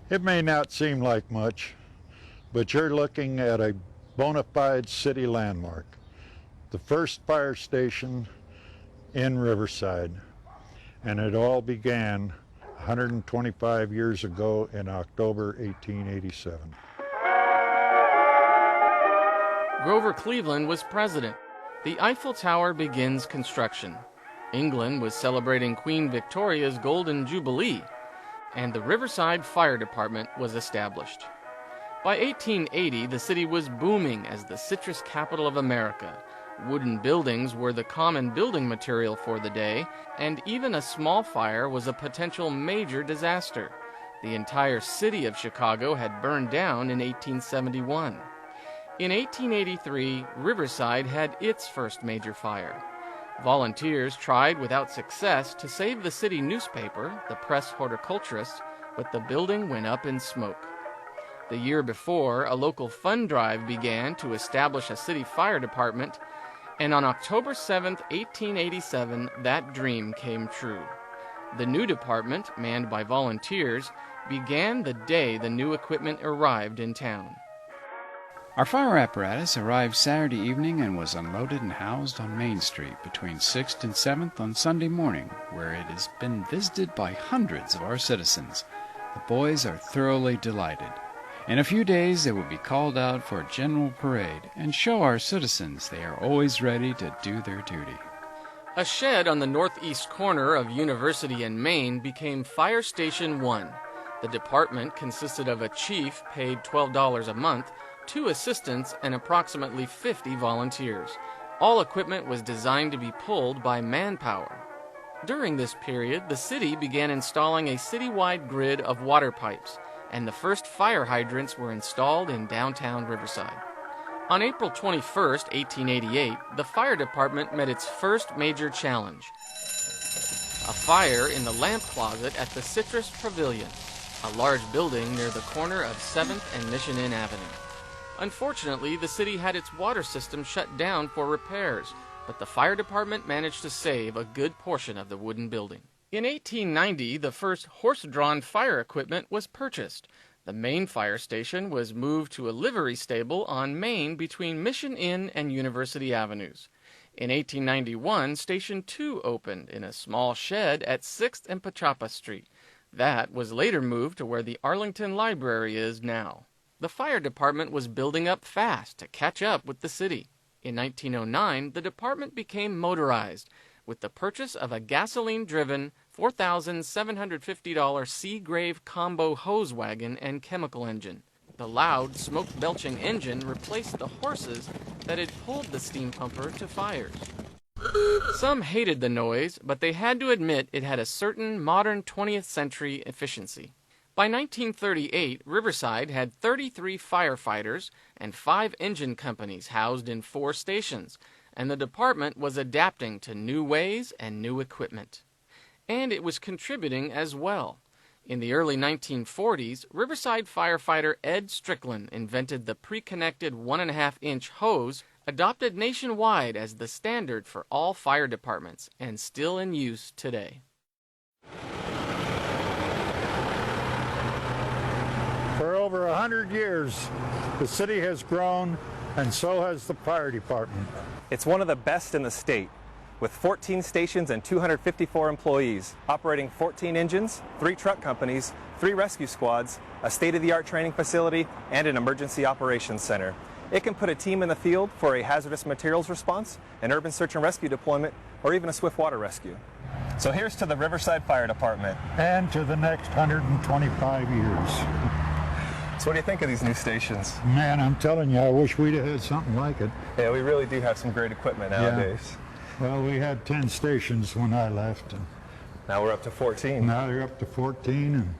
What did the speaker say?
It may not seem like much, but you're looking at a bona fide city landmark, the first fire station in Riverside, and it all began 125 years ago in October 1887. Grover Cleveland was president. The Eiffel Tower begins construction. England was celebrating Queen Victoria's Golden Jubilee, and the Riverside Fire Department was established. By 1880, the city was booming as the citrus capital of America. Wooden buildings were the common building material for the day, and even a small fire was a potential major disaster. The entire city of Chicago had burned down in 1871. In 1883, Riverside had its first major fire. Volunteers tried without success to save the city newspaper, the Press Horticulturist, but the building went up in smoke. The year before, a local fund drive began to establish a city fire department, and on October 7, 1887, that dream came true. The new department, manned by volunteers, began the day the new equipment arrived in town. Our fire apparatus arrived Saturday evening and was unloaded and housed on Main Street between 6th and 7th on Sunday morning, where it has been visited by hundreds of our citizens. The boys are thoroughly delighted. In a few days they will be called out for a general parade and show our citizens they are always ready to do their duty. A shed on the northeast corner of University and Main became Fire Station 1. The department consisted of a chief paid $12 a month, 2 assistants, and approximately 50 volunteers. All equipment was designed to be pulled by manpower. During this period, the city began installing a citywide grid of water pipes, and the first fire hydrants were installed in downtown Riverside. On April 21, 1888, the fire department met its first major challenge: a fire in the lamp closet at the Citrus Pavilion, a large building near the corner of 7th and Mission Inn Avenue. Unfortunately, the city had its water system shut down for repairs, but the fire department managed to save a good portion of the wooden building. In 1890, the first horse-drawn fire equipment was purchased. The main fire station was moved to a livery stable on Main between Mission Inn and University Avenues. In 1891, Station 2 opened in a small shed at 6th and Pachapa Street. That was later moved to where the Arlington Library is now. The fire department was building up fast to catch up with the city. In 1909, the department became motorized with the purchase of a gasoline-driven $4,750 Seagrave combo hose wagon and chemical engine. The loud, smoke-belching engine replaced the horses that had pulled the steam pumper to fires. Some hated the noise, but they had to admit it had a certain modern 20th century efficiency. By 1938, Riverside had 33 firefighters and 5 engine companies housed in 4 stations, and the department was adapting to new ways and new equipment. And it was contributing as well. In the early 1940s, Riverside firefighter Ed Strickland invented the pre-connected 1.5-inch hose, adopted nationwide as the standard for all fire departments, and still in use today. For over 100 years, the city has grown, and so has the fire department. It's one of the best in the state, with 14 stations and 254 employees, operating 14 engines, 3 truck companies, 3 rescue squads, a state-of-the-art training facility, and an emergency operations center. It can put a team in the field for a hazardous materials response, an urban search and rescue deployment, or even a swift water rescue. So here's to the Riverside Fire Department. And to the next 125 years. So what do you think of these new stations? Man, I'm telling you, I wish we'd have had something like it. Yeah, we really do have some great equipment nowadays. Yeah. Well, we had 10 stations when I left. And now we're up to 14. Now they're up to 14, and